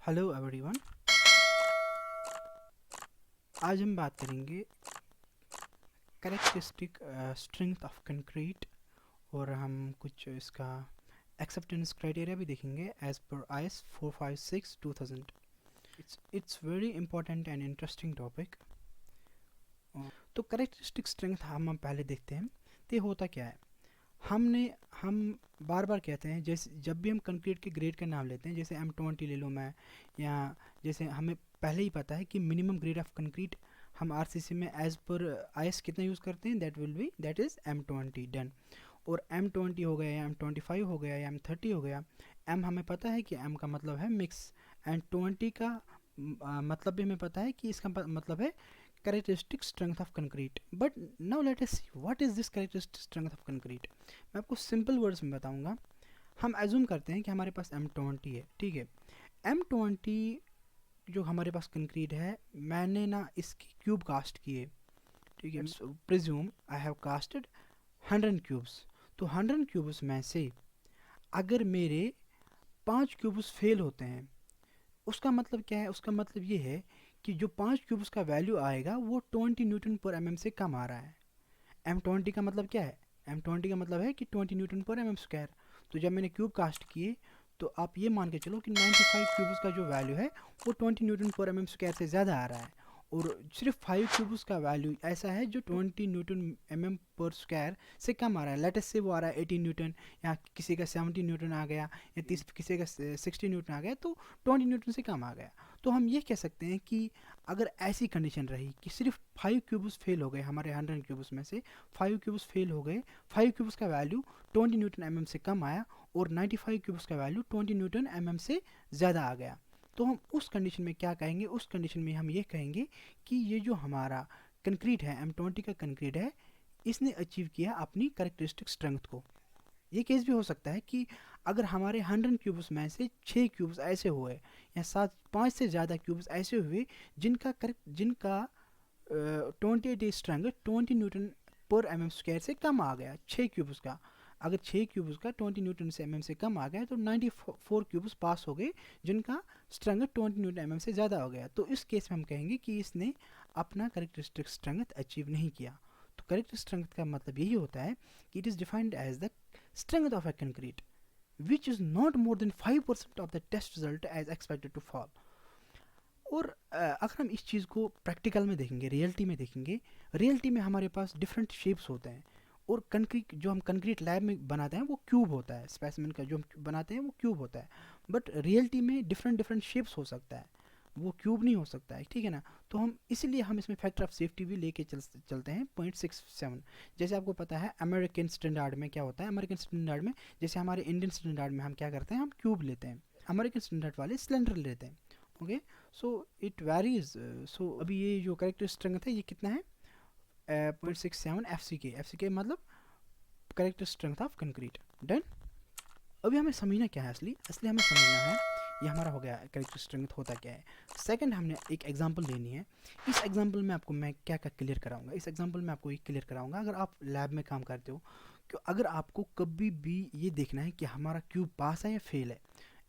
Hello everyone. आज हम बात करेंगे कैरेक्टरिस्टिक स्ट्रेंथ ऑफ कंक्रीट और हम कुछ इसका एक्सेप्टेंस क्राइटेरिया भी देखेंगे as per IS 456/2000। It's very important and interesting topic. तो कैरेक्टरिस्टिक स्ट्रेंथ हम पहले देखते हैं। तो ये होता क्या है, हम बार बार कहते हैं, जैसे जब भी हम कंक्रीट के ग्रेड का नाम लेते हैं, जैसे M20 ले लो मैं, या जैसे हमें पहले ही पता है कि मिनिमम ग्रेड ऑफ कंक्रीट हम RCC में एज पर IS कितना यूज़ करते हैं, दैट इज़ M20 डन। और M20 हो गया या M25 हो गया या M30 हो गया। M हमें पता है कि M का मतलब है मिक्स, एंड 20 का मतलब भी हमें पता है कि इसका मतलब है characteristic strength of concrete. But now let us see what is this characteristic strength of concrete. मैं आपको सिंपल वर्ड्स में बताऊंगा। हम एज्यूम करते हैं कि हमारे पास M20 है, ठीक है। M20 जो हमारे पास कंक्रीट है, मैंने ना इसकी क्यूब कास्ट किए, ठीक है। Presume I have casted 100 cubes. तो 100 क्यूब्स में से अगर मेरे 5 क्यूब्स फेल होते हैं, उसका मतलब क्या है? उसका मतलब ये है कि जो 5 क्यूब्स का वैल्यू आएगा वो 20 न्यूटन पर mm से कम आ रहा है। M20 का मतलब क्या है? M20 का मतलब है कि 20 न्यूटन पर mm स्क्वायर। तो जब मैंने क्यूब कास्ट किए, तो आप ये मान के चलो कि 95 क्यूब्स का जो वैल्यू है वो 20 न्यूटन पर mm स्क्वायर से ज़्यादा आ रहा है। और सिर्फ 5 क्यूब्स का वैल्यू ऐसा है जो 20 न्यूटन mm पर स्क्वायर से कम आ रहा है। लेटेस्ट से वो आ रहा है 18 न्यूटन, या किसी का 70 न्यूटन आ गया, या किसी का 60 न्यूटन आ गया, तो 20 न्यूटन से कम आ गया। तो हम ये कह सकते हैं कि अगर ऐसी कंडीशन रही कि सिर्फ 5 क्यूब्स फेल हो गए, हमारे 100 क्यूब्स में से 5 क्यूब्स फेल हो गए, 5 क्यूब्स का वैल्यू 20 न्यूटन mm से कम आया, और 95 क्यूब्स का वैल्यू 20 न्यूटन mm से ज़्यादा आ गया, तो हम उस कंडीशन में क्या कहेंगे? उस कंडीशन में हम ये कहेंगे कि ये जो हमारा कंक्रीट है, M20 का कंक्रीट है, इसने अचीव किया अपनी कैरेक्टरिस्टिक स्ट्रेंथ को। ये केस भी हो सकता है कि अगर हमारे 100 क्यूब्स में से 6 क्यूब्स ऐसे हुए, या 5 से ज़्यादा क्यूब्स ऐसे हुए जिनका 28 स्ट्रेंथ 20 न्यूटन पर mm स्क्वायर से कम आ गया। 6 क्यूब्स का, अगर 6 क्यूब्स का 20 न्यूटन से mm से कम आ गया, तो 94 क्यूब्स पास हो गए जिनका स्ट्रेंथ 20 न्यूटन mm से ज़्यादा हो गया। तो इस केस में हम कहेंगे कि इसने अपना कैरेक्टरिस्टिक स्ट्रेंथ अचीव नहीं किया। तो कैरेक्टरिस्टिक स्ट्रेंथ का मतलब यही होता है कि it is defined as the strength of a concrete which is not more than 5% of the test result as expected to fall. और अगर हम इस चीज़ को प्रैक्टिकल में देखेंगे, रियलिटी में देखेंगे, रियलिटी में हमारे पास डिफरेंट शेप्स होते हैं, और कंक्रीट जो हम कंक्रीट लैब में बनाते हैं वो क्यूब होता है, स्पेसिमेन का जो हम बनाते हैं वो क्यूब होता है। बट रियलिटी में डिफरेंट डिफरेंट शेप्स हो सकता है, वो क्यूब नहीं हो सकता है, ठीक है ना। तो हम इसलिए हम इसमें फैक्टर ऑफ सेफ्टी भी लेके चलते हैं 0.67। जैसे आपको पता है अमेरिकन स्टैंडर्ड में क्या होता है, अमेरिकन स्टैंडर्ड में, जैसे हमारे इंडियन स्टैंडर्ड में हम क्या करते हैं, हम क्यूब लेते हैं, अमेरिकन स्टैंडर्ड वाले सिलेंडर लेते हैं। Okay, so it varies. So अभी ये जो कैरेक्टर स्ट्रेंथ है ये कितना है? 0.67 FCK मतलब character strength of concrete. Done. अभी हमें समझना क्या है, असली हमें समझना है, ये हमारा हो गया कैरेक्टर स्ट्रेंथ होता क्या है। सेकंड, हमने एक एग्जांपल लेनी है। इस एग्जांपल में आपको मैं क्या क्या क्लियर कराऊंगा, इस एग्जांपल में आपको ये क्लियर कराऊंगा। अगर आप लैब में काम करते हो, कि अगर आपको कभी भी ये देखना है कि हमारा क्यूब पास है या फेल है,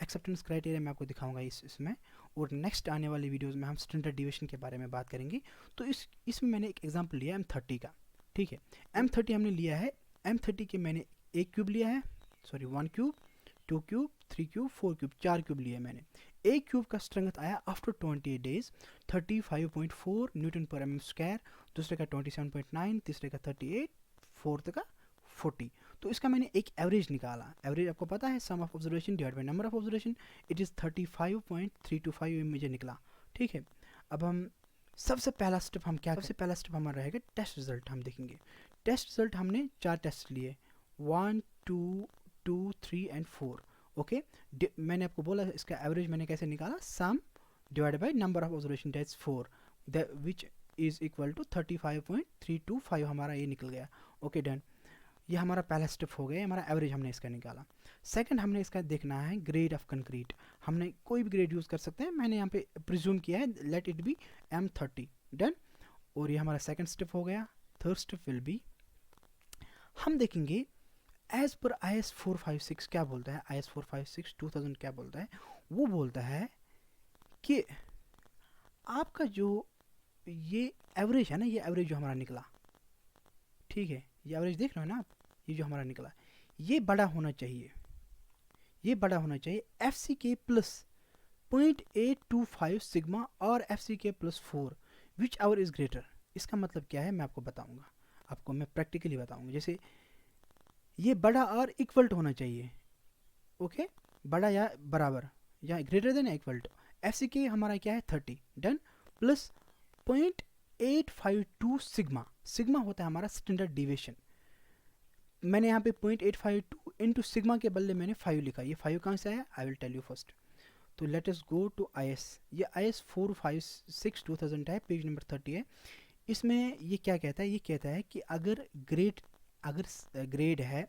एक्सेप्टेंस क्राइटेरिया मैं आपको दिखाऊंगा इसमें, और नेक्स्ट आने वाली वीडियोस में हम स्टैंडर्ड डिविएशन के बारे में बात करेंगे। तो इसमें मैंने एक एग्जांपल लिया M30 का, ठीक है। M30 हमने लिया है, M30 के मैंने एक क्यूब लिया है, sorry 1 cube, 2 cube, 3 cube, 4 cube, 4 cube लिए मैंने। एक क्यूब का स्ट्रेंथ आया आफ्टर 28 डेज 35.4 न्यूटन पर mm स्क्वायर, दूसरे का 27.9, तीसरे का 38, फोर्थ का 40। तो इसका मैंने एक एवरेज निकाला। एवरेज आपको पता है, sum of observation divide by number of observation, it is 35.325 मुझे निकला, ठीक है। अब हम सबसे पहला स्टेप हम क्या, सबसे पहला स्टेप हमारा रहेगा टेस्ट रिजल्ट हम देखेंगे। टेस्ट रिजल्ट हमने 4 टेस्ट लिए, 1, 2, 2, 3 एंड 4। ओके, मैंने आपको बोला इसका एवरेज मैंने कैसे निकाला, sum divide by number of observation that's 4, which is equal to 35.325 हमारा ये निकल गया। Okay done. ये हमारा पहला स्टेप हो गया, हमारा एवरेज हमने इसका निकाला। सेकंड, हमने इसका देखना है ग्रेड ऑफ कंक्रीट। हमने कोई भी ग्रेड यूज़ कर सकते हैं, मैंने यहाँ पे प्रिज्यूम किया है, let it be M30। Done. और ये हमारा सेकंड स्टेप हो गया। थर्ड स्टेप विल बी, हम देखेंगे एज पर IS 456 क्या बोलता है, IS 456/2000 क्या बोलता है। वो बोलता है कि आपका जो ये एवरेज है ना, ये एवरेज जो हमारा निकला, ठीक है, ये एवरेज देख रहे हो ना आप, ये जो हमारा निकला ये बड़ा होना चाहिए, ये बड़ा होना चाहिए एफ सी के प्लस 0.825 सिग्मा और एफ सी के plus 4 which our is greater. इसका मतलब क्या है मैं आपको बताऊंगा, आपको मैं प्रैक्टिकली बताऊंगा। जैसे ये बड़ा और इक्वल होना चाहिए, ओके, बड़ा या बराबर या greater than equal to. F C के हमारा क्या है 30, डन, प्लस 0.852 सिग्मा, सिग्मा होता है हमारा स्टैंडर्ड डिविएशन। मैंने यहाँ पे 0.852 इंटू सिग्मा के बदले मैंने 5 लिखा, ये 5 कहाँ से आया I will tell you first. तो let us go to I S, ये आई एस 456 2000 है, पेज नंबर 30 है। इसमें ये क्या कहता है, ये कहता है कि अगर ग्रेड है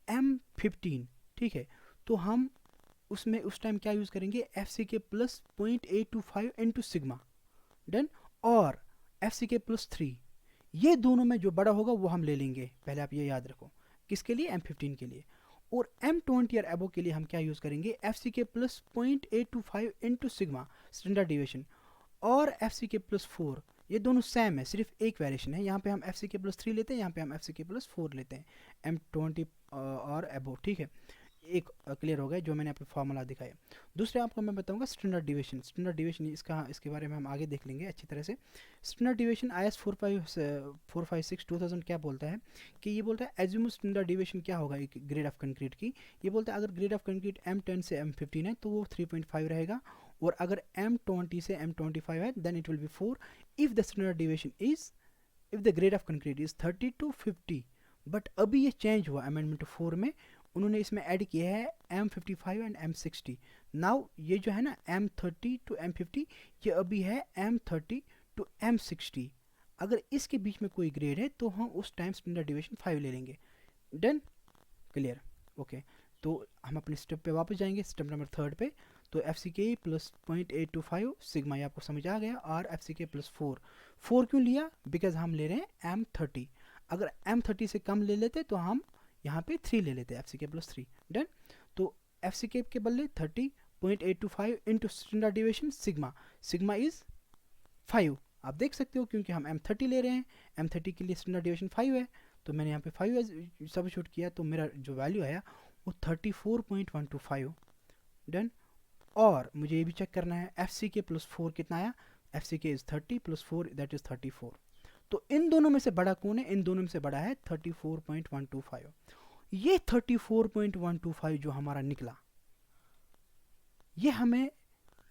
M15, ठीक है, तो हम उसमें उस टाइम क्या यूज़ करेंगे, एफ सी के प्लस 0.825 इंटू सिग्मा, डन, और एफ सी के प्लस 3, ये दोनों में जो बड़ा होगा वो हम ले लेंगे, पहले आप ये याद रखो, किसके लिए, M15 के लिए। और M20 और एबो के लिए हम क्या यूज़ करेंगे, एफ सी के plus 0.825 into sigma standard deviation, और एफ सी के प्लस 4, ये दोनों सेम है, सिर्फ एक वेरिएशन है, यहाँ पे हम एफ सी के प्लस 3 लेते हैं, यहाँ पे हम एफ सी के प्लस 4 लेते हैं, M20 और एबो, ठीक है। एक क्लियर हो गया जो मैंने आपको फार्मूला दिखाया। दूसरे आपको मैं बताऊंगा स्टैंडर्ड डिविएशन, स्टैंडर्ड डिविएशन इसके बारे में हम आगे देख लेंगे अच्छी तरह से। स्टैंडर्ड डिविएशन IS 456 2000 क्या बोलता है कि ये बोलता है एज्यूम स्टैंडर्ड डिविएशन क्या होगा एक ग्रेड ऑफ कंक्रीट की। ये बोलता है अगर ग्रेड ऑफ कंक्रीट M10 से M15 है तो वो 3.5 रहेगा, और अगर M20 से M25 है then it will be 4 if the standard deviation is, if the grade of concrete is 30 to 50। But अभी ये चेंज हुआ अमेंडमेंट 4 में, उन्होंने इसमें ऐड किया है M55 एंड M60। नाउ ये जो है ना M30 to M50, ये अभी है M30 to M60। अगर इसके बीच में कोई ग्रेड है तो हम उस टाइम स्टैंडर्ड डिविएशन 5 ले लेंगे, डन, क्लियर, ओके। तो हम अपने स्टेप पे वापस जाएंगे, स्टेप नंबर 3 पे। तो एफ सी के प्लस 0.825 सिग्मा, ये आपको समझ आ गया, और एफ सी के प्लस 4 क्यों लिया, बिकॉज हम ले रहे हैं M30। अगर M30 से कम ले लेते तो हम यहाँ पे 3 ले लेते हैं, एफ सी के प्लस 3, डन। तो एफ सी के बदले 30.825 into standard deviation sigma, sigma is 5, आप देख सकते हो क्योंकि हम M30 ले रहे हैं, M30 के लिए स्टैंडर्ड डिविएशन 5 है, तो मैंने यहाँ पे 5 सब्स्टिट्यूट किया, तो मेरा जो वैल्यू आया वो 34.125, डन। और मुझे ये भी चेक करना है एफ सी के प्लस 4 कितना आया, एफ सी के इज 30 प्लस 4 दैट इज 34। तो इन दोनों में से बड़ा कौन है, इन दोनों में से बड़ा है 34.125। ये 34.125 जो हमारा निकला, ये हमें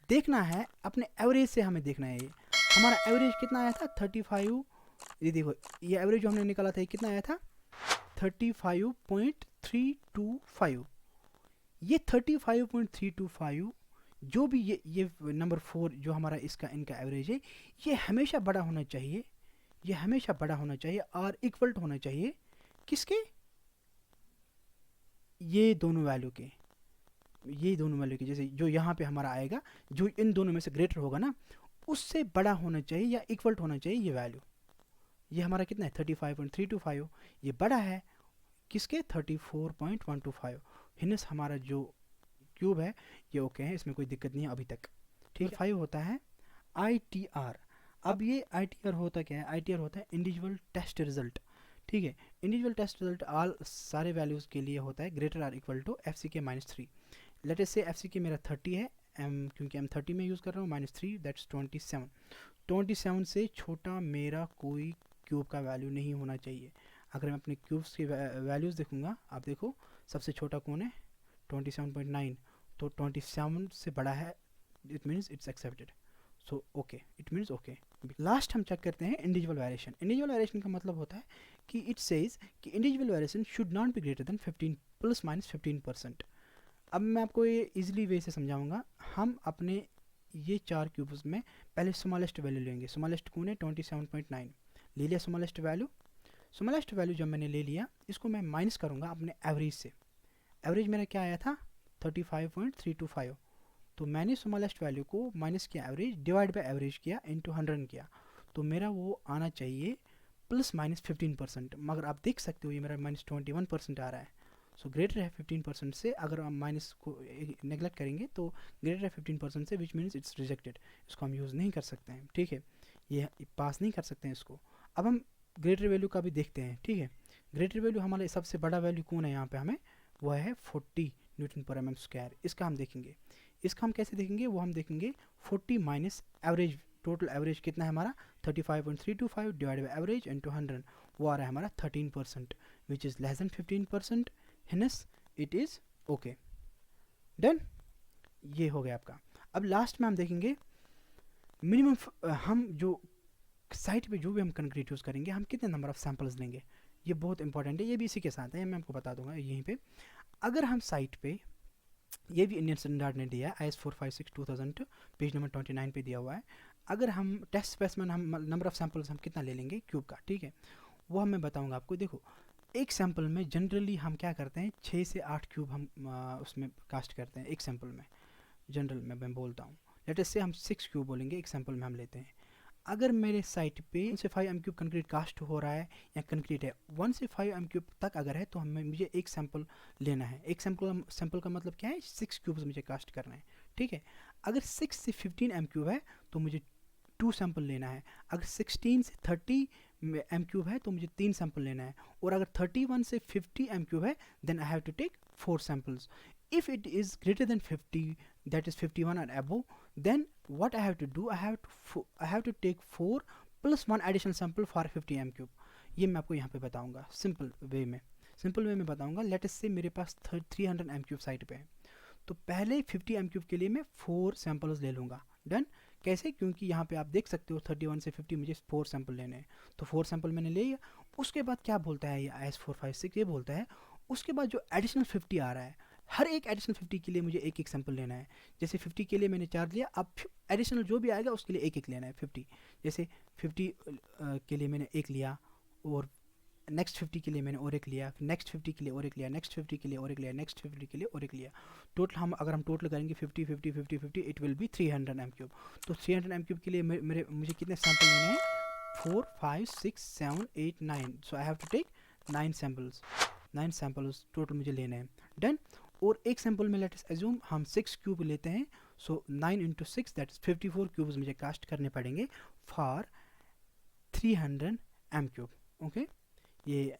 देखना है अपने एवरेज से, हमें देखना है ये हमारा एवरेज कितना आया था 35। ये देखो ये एवरेज जो हमने निकाला था ये कितना आया था 35.325। ये 35.325 जो भी ये नंबर 4 जो हमारा इनका एवरेज है, ये हमेशा बड़ा होना चाहिए, ये हमेशा बड़ा होना चाहिए और इक्वल होना चाहिए किसके, ये दोनों वैल्यू के, ये दोनों वैल्यू के। जैसे जो यहाँ पे हमारा आएगा, जो इन दोनों में से ग्रेटर होगा ना, उससे बड़ा होना चाहिए या इक्वल होना चाहिए ये वैल्यू। ये हमारा कितना है 35.325, ये बड़ा है किसके 34.125। हिनस हमारा जो क्यूब है ये ओके है, इसमें कोई दिक्कत नहीं है अभी तक, ठीक है। 5 होता है ITR। अब ये ITR होता क्या है, ITR होता है इंडिविजुअल टेस्ट रिजल्ट, ठीक है। इंडिविजुअल टेस्ट रिजल्ट ऑल सारे वैल्यूज़ के लिए होता है greater or equal to F C के -3। लेट अस से एफ सी के मेरा 30 है, क्योंकि M30 में यूज़ कर रहा हूँ, -3 दैट्स 27। 27 से छोटा मेरा कोई क्यूब का वैल्यू नहीं होना चाहिए। अगर मैं अपने क्यूब्स की वैल्यूज़ देखूंगा, आप देखो सबसे छोटा कौन है 27.9, तो 27 से बड़ा है, it means it's accepted, so okay, it means okay. Last हम चेक करते हैं इंडिविजुअल वेरिएशन। इंडिविजुअल वेरिएशन का मतलब होता है कि इट सेज कि individual variation should not be greater than 15 ±15%। अब मैं आपको ये इजीली वे से समझाऊंगा। हम अपने ये 4 क्यूब्स में पहले स्मॉलेस्ट वैल्यू लेंगे। स्मॉलेस्ट कौन है 27.9, ले लिया स्मॉलेस्ट वैल्यू। स्मॉलेस्ट वैल्यू जब मैंने ले लिया, इसको मैं माइनस करूँगा अपने एवरेज से। एवरेज मेरा क्या आया था 35.325, तो मैंने स्मॉलेस्ट वैल्यू को माइनस किया एवरेज, डिवाइड बाय एवरेज किया, इंटू 100 किया, तो मेरा वो आना चाहिए ±15%। मगर आप देख सकते हो ये मेरा -21% आ रहा है। सो ग्रेटर है 15% से, अगर हम माइनस को नेगलेक्ट करेंगे तो ग्रेटर है 15% से, विच मीन्स इट्स रिजेक्टेड, इसको हम यूज़ नहीं कर सकते हैं, ठीक है, ये पास नहीं कर सकते हैं इसको। अब हम ग्रेटर वैल्यू का भी देखते हैं, ठीक है। ग्रेटर वैल्यू हमारे सबसे बड़ा वैल्यू कौन है यहाँ पे हमें, वह है 40 न्यूटन पर mm स्क्वायर। इसका हम देखेंगे, इसका हम कैसे देखेंगे, वो हम देखेंगे 40 माइनस एवरेज, टोटल एवरेज कितना है हमारा 35.325 डिवाइड बाई एवरेज इनटू 100, वो आ रहा है हमारा 13%, which is less than 15%, hence it is okay. Done, ये हो गया आपका। अब लास्ट में हम देखेंगे मिनिमम, हम जो साइट पे जो भी हम कंक्रीट यूज़ करेंगे, हम कितने नंबर ऑफ सैम्पल्स लेंगे, ये बहुत इंपॉर्टेंट है, ये भी इसी के साथ है, मैं आपको बता दूंगा यहीं पे। अगर हम साइट पे, ये भी इंडियन स्टैंडर्ड ने दिया है, IS 456/2000 पेज नंबर 29 पे दिया हुआ है। अगर हम टेस्ट स्पेसिमेन, हम नंबर ऑफ सैम्पल्स हम कितना ले लेंगे क्यूब का, ठीक है, वो मैं बताऊंगा आपको। देखो एक सैम्पल में जनरली हम क्या करते हैं, 6 से 8 क्यूब हम उसमें कास्ट करते हैं एक सैम्पल में, जनरल में मैं बोलता हूँ। लेट अस से हम 6 क्यूब बोलेंगे एक सैम्पल में हम लेते हैं। अगर मेरे साइट पे 1 से 5 एम क्यूब कंक्रीट कास्ट हो रहा है या कंक्रीट है 1 से 5 एम क्यूब तक अगर है, तो हमें मुझे एक सैंपल लेना है। एक सैंपल का मतलब क्या है, 6 क्यूब्स मुझे कास्ट करना है, ठीक है। अगर 6 से 15 एम क्यूब है तो मुझे 2 सैंपल लेना है। अगर 16 से 30 एम क्यूब है तो मुझे 3 सैंपल लेना है। और अगर 31 से 50 एम क्यूब है then I have to take 4 samples. if it is greater than 50, that is 51 or above, then what I have to do, I have to take 4 plus 1 additional sample for 50 m cube। ये मैं आपको यहाँ पे बताऊँगा simple way में बताऊँगा। Let us से मेरे पास 300 m क्यूब साइट पे है, तो पहले 50 m क्यूब के लिए मैं 4 सैम्पल्स ले लूँगा। डन, कैसे, क्योंकि यहाँ पे आप देख सकते हो 31 से 50 मुझे 4 सैंपल लेने हैं, तो 4 सैंपल मैंने ले लिया। उसके बाद क्या बोलता है ये IS 456, ये बोलता है उसके बाद जो एडिशनल 50 आ रहा है, हर एक एडिशनल 50 के लिए मुझे एक एक सैंपल लेना है। जैसे 50 के लिए मैंने 4 लिया, अब एडिशनल जो भी आएगा उसके लिए एक एक लेना है 50। जैसे 50 के लिए मैंने एक लिया, और नेक्स्ट 50 के लिए मैंने और एक लिया, नेक्स्ट 50 के लिए और एक लिया, नेक्स्ट 50 के लिए और एक लिया, नेक्स्ट 50 के लिए और एक लिया। टोटल हम अगर हम टोटल करेंगे 50 50 50 50, it will be 300 m cube. तो 300 एम क्यूब के लिए मुझे कितने सैंपल लेने हैं, 4 5 6 7 8 9, so I have to take 9 samples total मुझे लेने हैं। डन, और एक सैंपल में लेट्स एज्यूम हम 6 क्यूब लेते हैं, सो 9 इंटू 6 दैट इज 54 क्यूब्स मुझे कास्ट करने पड़ेंगे फॉर 300 एम क्यूब। ओके, ये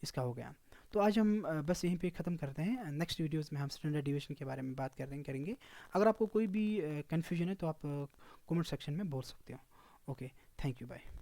इसका हो गया। तो आज हम बस यहीं पे ख़त्म करते हैं। नेक्स्ट वीडियोस में हम स्टैंडर्ड डिविएशन के बारे में बात करेंगे। अगर आपको कोई भी कन्फ्यूजन है तो आप कमेंट सेक्शन में बोल सकते हो। Okay, thank you, bye.